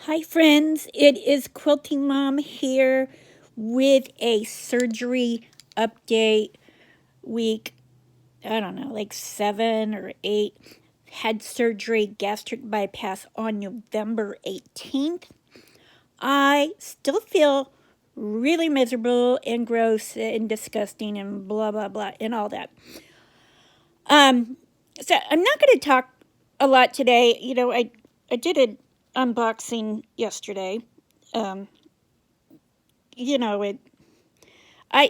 Hi friends, it is Quilting Mom here with a surgery update week, I don't know, like 7 or 8. Had surgery, gastric bypass on November 18th. I still feel really miserable and gross and disgusting and blah, blah, blah, and all that. Um, so I'm not going to talk a lot today. I did an unboxing yesterday. Um, you know, it. I'm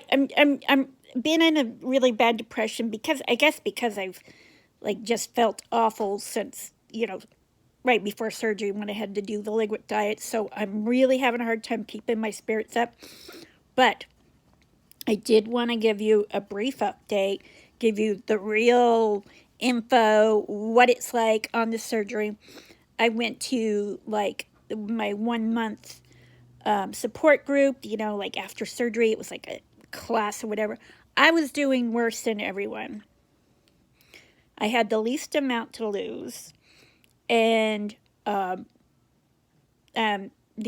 been in a really bad depression because I've like just felt awful since right before surgery when I had to do the liquid diet. So I'm really having a hard time keeping my spirits up. But I did want to give you a brief update, give you the real info, what it's like on the surgery. I went to like my 1 month support group, like after surgery, it was like a class or whatever. I was doing worse than everyone. I had the least amount to lose, and the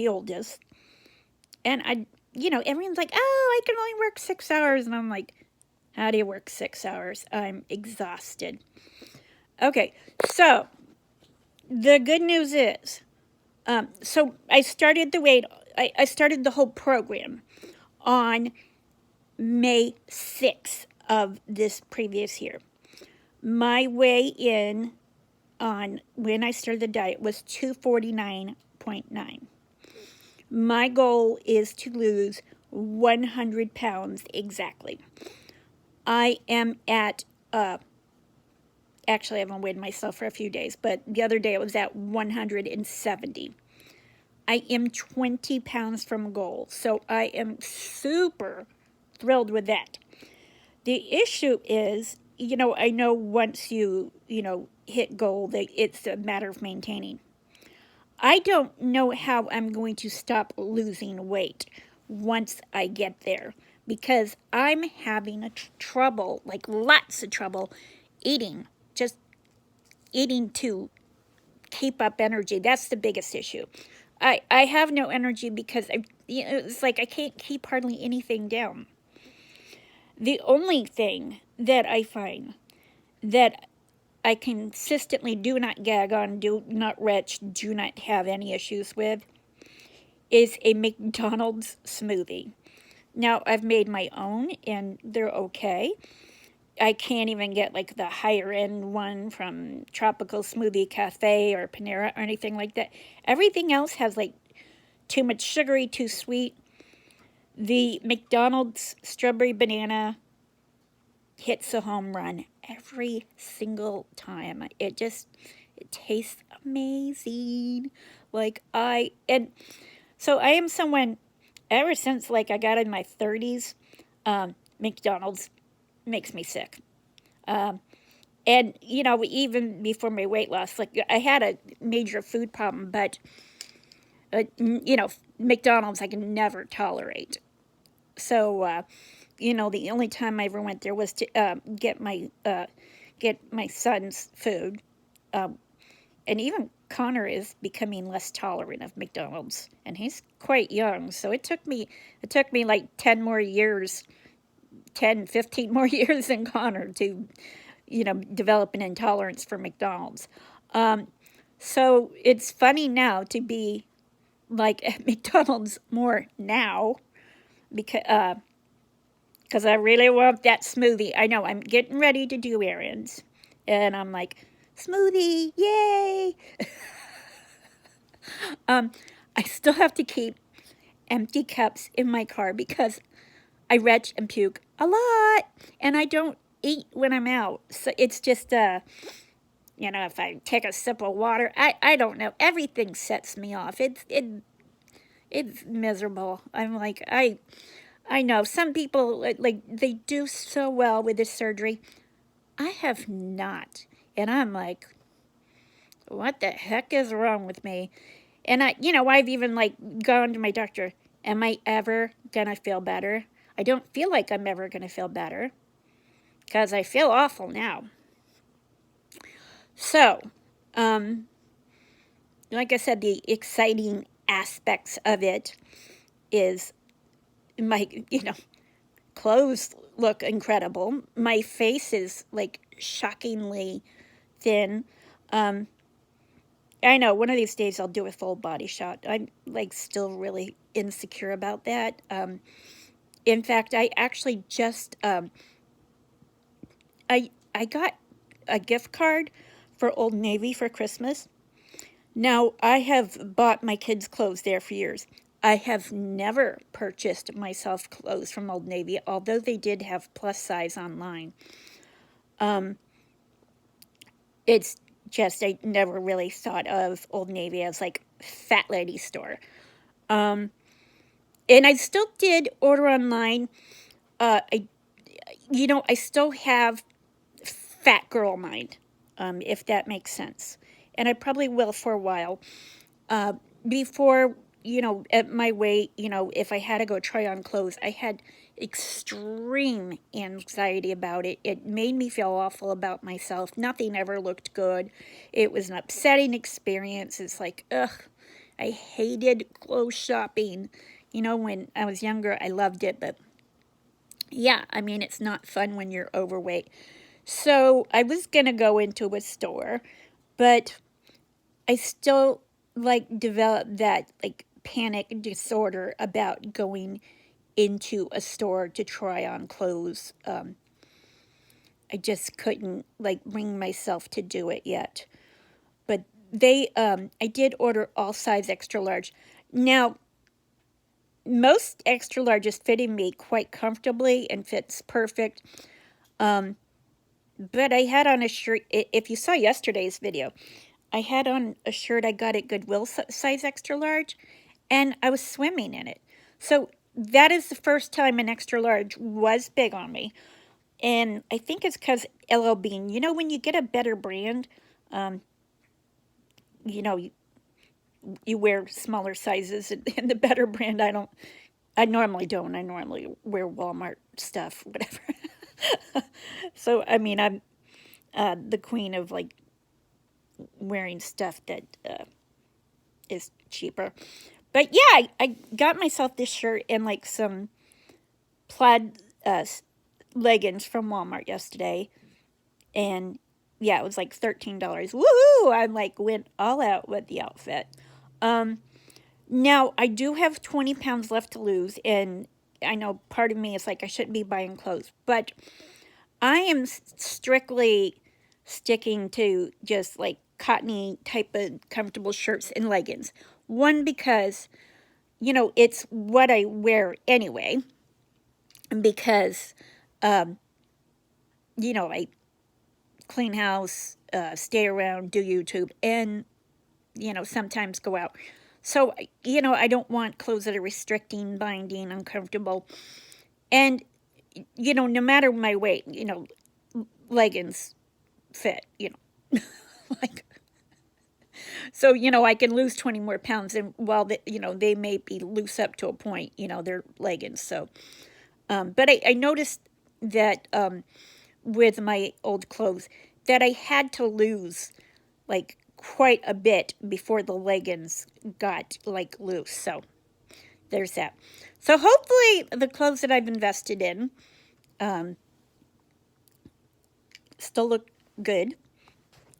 oldest. And everyone's like, oh, I can only work 6 hours. And I'm like, how do you work 6 hours? I'm exhausted. Okay, so the good news is, so I started I started the whole program on May 6th of this previous year. My weigh in on when I started the diet was 249.9. My goal is to lose 100 pounds exactly. I am at, actually, I haven't weighed myself for a few days, but the other day it was at 170. I am 20 pounds from goal, so I am super thrilled with that. The issue is, I know once you hit goal, that it's a matter of maintaining. I don't know how I'm going to stop losing weight once I get there because I'm having trouble, like lots of trouble, eating, just eating to keep up energy. That's the biggest issue. I have no energy because it's like I can't keep hardly anything down. The only thing that I find that I consistently do not gag on, do not retch, do not have any issues with is a McDonald's smoothie. Now, I've made my own and they're okay. I can't even get like the higher end one from Tropical Smoothie Cafe or Panera or anything like that. Everything else has like too much sugary, too sweet. The McDonald's strawberry banana hits a home run every single time. It tastes amazing. And so I am someone, ever since like I got in my 30s, McDonald's makes me sick. And even before my weight loss, like I had a major food problem, but McDonald's I can never tolerate. So the only time I ever went there was to get my son's food, and even Connor is becoming less tolerant of McDonald's, and he's quite young. So it took me like 10 more years, 10, 15 more years than Connor to develop an intolerance for McDonald's. So it's funny now to be like at McDonald's more now because I really want that smoothie. I know I'm getting ready to do errands, and I'm like, smoothie, yay! I still have to keep empty cups in my car because I retch and puke a lot, and I don't eat when I'm out. So it's just if I take a sip of water, I don't know. Everything sets me off. It's miserable. I'm like I know some people like they do so well with this surgery. I have not, and I'm like, what the heck is wrong with me? And I've even like gone to my doctor. Am I ever gonna feel better? I don't feel like I'm ever gonna feel better because I feel awful now. So, like I said, the exciting aspects of it is my, clothes look incredible. My face is like shockingly thin. I know one of these days I'll do a full body shot. I'm like still really insecure about that. In fact, I actually just I got a gift card for Old Navy for Christmas. Now, I have bought my kids' clothes there for years. I have never purchased myself clothes from Old Navy, although they did have plus size online. It's just I never really thought of Old Navy as like fat lady store. And I still did order online. I still have fat girl mind, if that makes sense. And I probably will for a while. Before, at my weight, if I had to go try on clothes, I had extreme anxiety about it. It made me feel awful about myself. Nothing ever looked good. It was an upsetting experience. It's like, ugh, I hated clothes shopping. When I was younger, I loved it, but yeah, I mean, it's not fun when you're overweight. So I was going to go into a store, but I still like developed that like panic disorder about going into a store to try on clothes. I just couldn't like bring myself to do it yet. But I did order all size extra large. Now, most extra large is fitting me quite comfortably and fits perfect. But I had on a shirt, if you saw yesterday's video, I had on a shirt I got at Goodwill size extra large, and I was swimming in it. So that is the first time an extra large was big on me. And I think it's because LL Bean, when you get a better brand, you know, you, you wear smaller sizes, and the better brand, I normally don't. I normally wear Walmart stuff, whatever. So, I mean, I'm the queen of like wearing stuff that is cheaper. But yeah, I got myself this shirt and like some plaid leggings from Walmart yesterday. And yeah, it was like $13. Woohoo! I like went all out with the outfit. Now, I do have 20 pounds left to lose. And I know part of me is like I shouldn't be buying clothes. But I am strictly sticking to just like cottony type of comfortable shirts and leggings. One, because, it's what I wear anyway. Because, I clean house, stay around, do YouTube, and, sometimes go out. So, I don't want clothes that are restricting, binding, uncomfortable. And, no matter my weight, leggings fit, like, so, I can lose 20 more pounds, and while, they may be loose up to a point, they're leggings, so, but I noticed that, with my old clothes, that I had to lose, like, quite a bit before the leggings got, like, loose, so, there's that. So, hopefully, the clothes that I've invested in, still look good,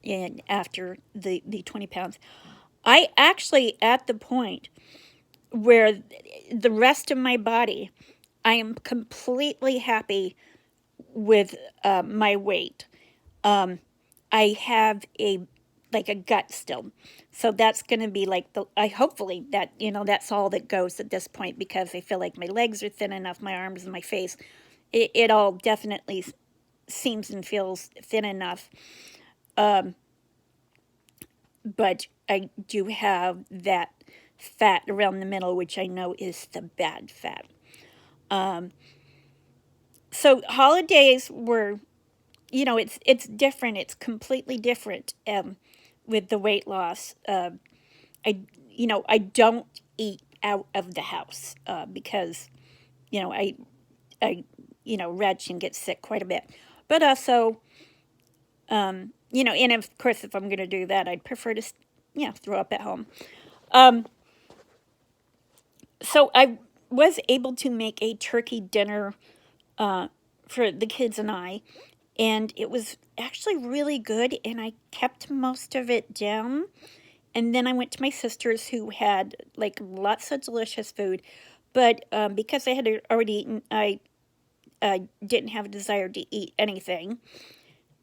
and after the 20 pounds. I actually, at the point where the rest of my body, I am completely happy with my weight. I have like a gut still. So that's going to be like I hopefully that, that's all that goes at this point, because I feel like my legs are thin enough, my arms and my face. It all definitely seems and feels thin enough. But I do have that fat around the middle, which I know is the bad fat. So holidays were, it's different. It's completely different with the weight loss. I don't eat out of the house because, I retch and get sick quite a bit. But also, and of course, if I'm going to do that, I'd prefer to, throw up at home. So I was able to make a turkey dinner for the kids and I, and it was actually really good, and I kept most of it down. And then I went to my sister's, who had like lots of delicious food, but because I had already eaten, I didn't have a desire to eat anything.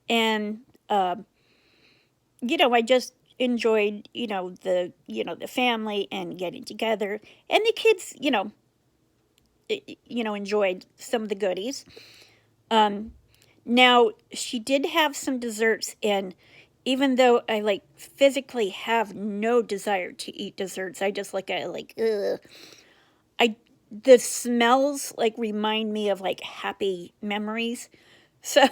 And I just enjoyed the family and getting together, and the kids enjoyed some of the goodies. Now she did have some desserts, and even though I like physically have no desire to eat desserts, I just like I like ugh. I The smells like remind me of like happy memories. So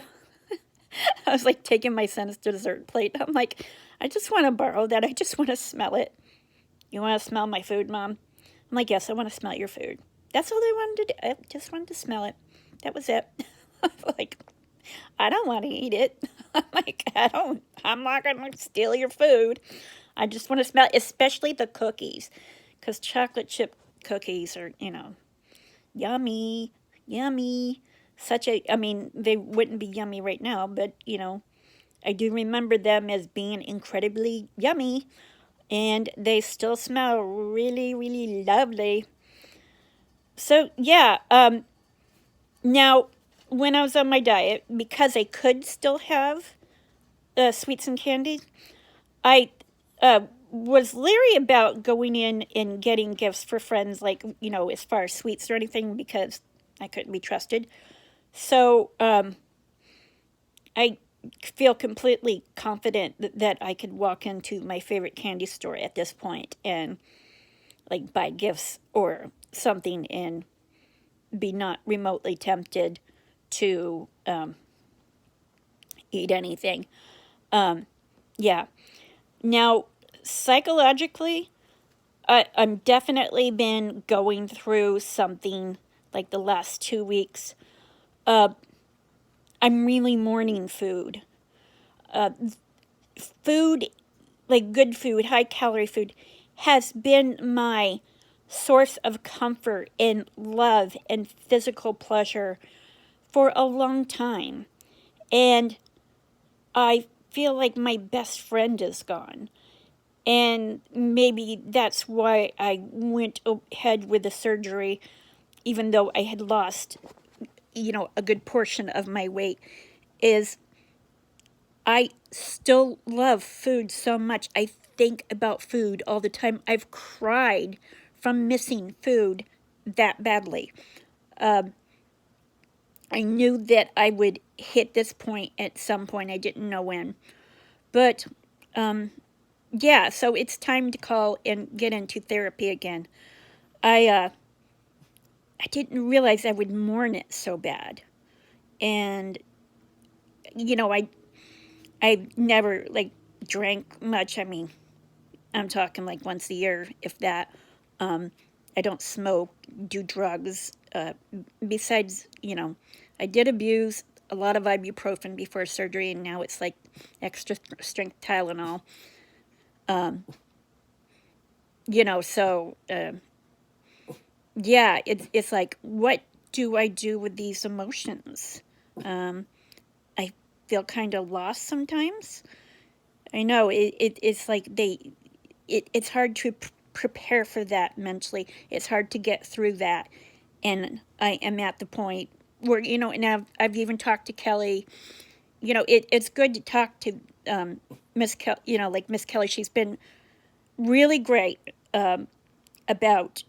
I was like taking my son's dessert plate. I'm like, I just want to borrow that. I just want to smell it. You want to smell my food, Mom? I'm like, yes, I want to smell your food. That's all I wanted to do. I just wanted to smell it. That was it. Like, I don't want to eat it. I'm like, I'm not going to steal your food. I just want to smell it, especially the cookies. Because chocolate chip cookies are, yummy, yummy. I mean, they wouldn't be yummy right now, but, I do remember them as being incredibly yummy, and they still smell really, really lovely. So, yeah, now, when I was on my diet, because I could still have sweets and candy, I was leery about going in and getting gifts for friends, like, as far as sweets or anything, because I couldn't be trusted. So I feel completely confident that I could walk into my favorite candy store at this point and like buy gifts or something and be not remotely tempted to eat anything. Yeah. Now, psychologically, I'm definitely been going through something like the last 2 weeks. I'm really mourning food. Food, like good food, high calorie food, has been my source of comfort and love and physical pleasure for a long time. And I feel like my best friend is gone. And maybe that's why I went ahead with the surgery, even though I had lost, a good portion of my weight, is I still love food so much. I think about food all the time. I've cried from missing food that badly. I knew that I would hit this point at some point. I didn't know when. But yeah, so it's time to call and get into therapy again. I didn't realize I would mourn it so bad. And I never like drank much. I mean, I'm talking like once a year, if that. I don't smoke, do drugs. Besides, I did abuse a lot of ibuprofen before surgery, and now it's like extra strength Tylenol. So yeah, it's like, what do I do with these emotions? I feel kind of lost sometimes. I know it's like it's hard to prepare for that mentally. It's hard to get through that, and I am at the point where and I've even talked to Kelly. It's good to talk to Miss Kelly. Like Miss Kelly, she's been really great about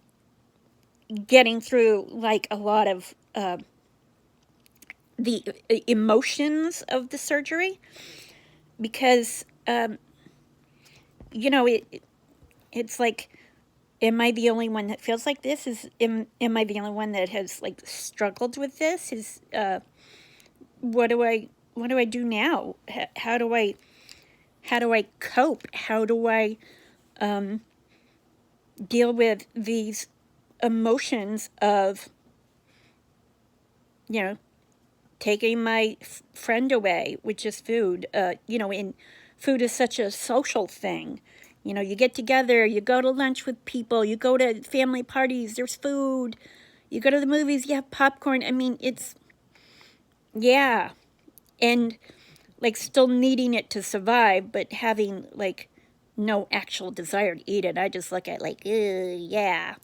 getting through like a lot of the emotions of the surgery, because it's like, am I the only one that feels like this? Am I the only one that has like struggled with this? What do I do now? How do I cope? How do I deal with these emotions of taking my friend away, which is food? And food is such a social thing. You know, you get together, you go to lunch with people, you go to family parties, there's food, you go to the movies, you have popcorn. I mean, it's, yeah. And, like, still needing it to survive, but having, like, no actual desire to eat it. I just look at, like, yeah.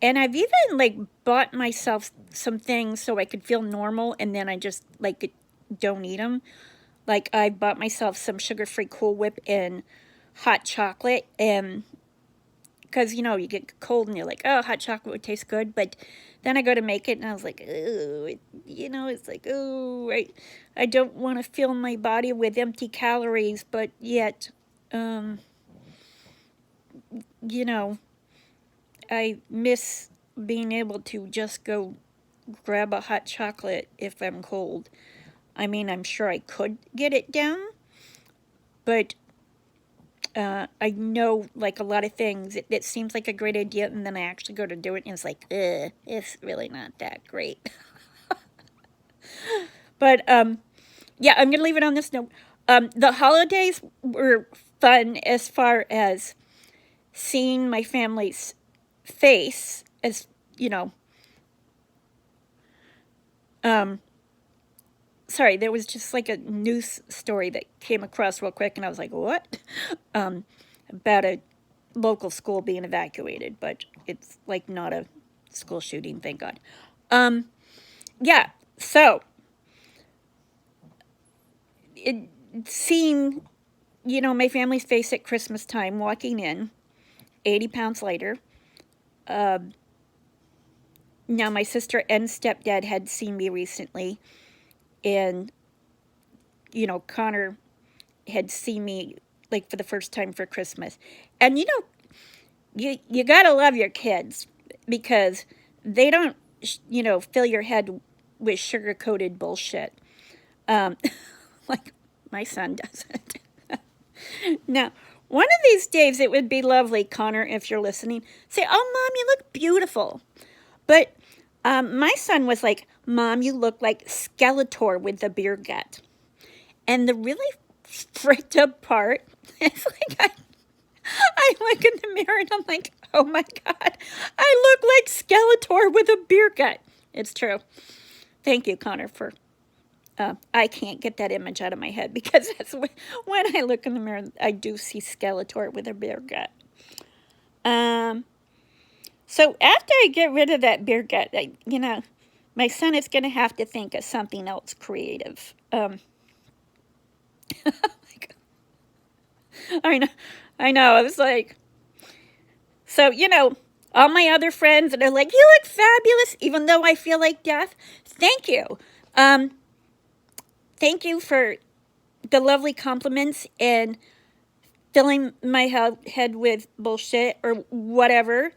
And I've even, like, bought myself some things so I could feel normal, and then I just, like, don't eat them. Like, I bought myself some sugar-free Cool Whip and hot chocolate, and because, you know, you get cold and you're like, oh, hot chocolate would taste good, but then I go to make it and I was like, oh, you know, it's like, oh, I don't want to fill my body with empty calories, but yet, you know, I miss being able to just go grab a hot chocolate if I'm cold. I mean, I'm sure I could get it down, but I know, like, a lot of things, it seems like a great idea, and then I actually go to do it, and it's like, it's really not that great. But, yeah, I'm going to leave it on this note. The holidays were fun as far as seeing my family's face, as, you know, sorry, there was just like a news story that came across real quick, and I was like, what? About a local school being evacuated, but it's like not a school shooting, thank God. Yeah, so seeing, you know, my family's face at Christmas time, walking in, 80 pounds lighter. Now, my sister and stepdad had seen me recently, and, you know, Connor had seen me, like, for the first time for Christmas. And, you know, you gotta love your kids, because they don't, you know, fill your head with sugar-coated bullshit. Like my son doesn't. Now, one of these days, it would be lovely, Connor, if you're listening, say, oh, Mom, you look beautiful. But my son was like, Mom, you look like Skeletor with the beer gut. And the really freaked up part is, like, I look in the mirror and I'm like, oh my God, I look like Skeletor with a beer gut. It's true. Thank you, Connor, for, I can't get that image out of my head, because that's when I look in the mirror, I do see Skeletor with a beer gut. So after I get rid of that beer gut, you know, my son is going to have to think of something else creative. I know, I was like, so, you know, all my other friends, and they're like, you look fabulous, even though I feel like death. Thank you. Thank you for the lovely compliments and filling my head with bullshit or whatever.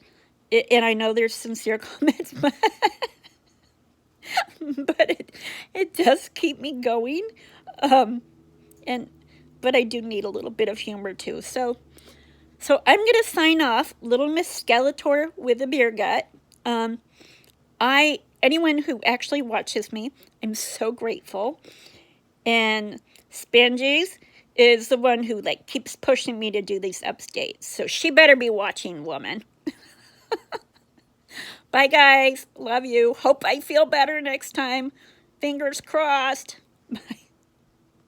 And I know there's sincere comments, but, but it does keep me going. But I do need a little bit of humor too. So I'm going to sign off, Little Miss Skeletor with a beer gut. Anyone who actually watches me, I'm so grateful. And Spanjies is the one who, like, keeps pushing me to do these updates. So she better be watching, woman. Bye, guys. Love you. Hope I feel better next time. Fingers crossed. Bye.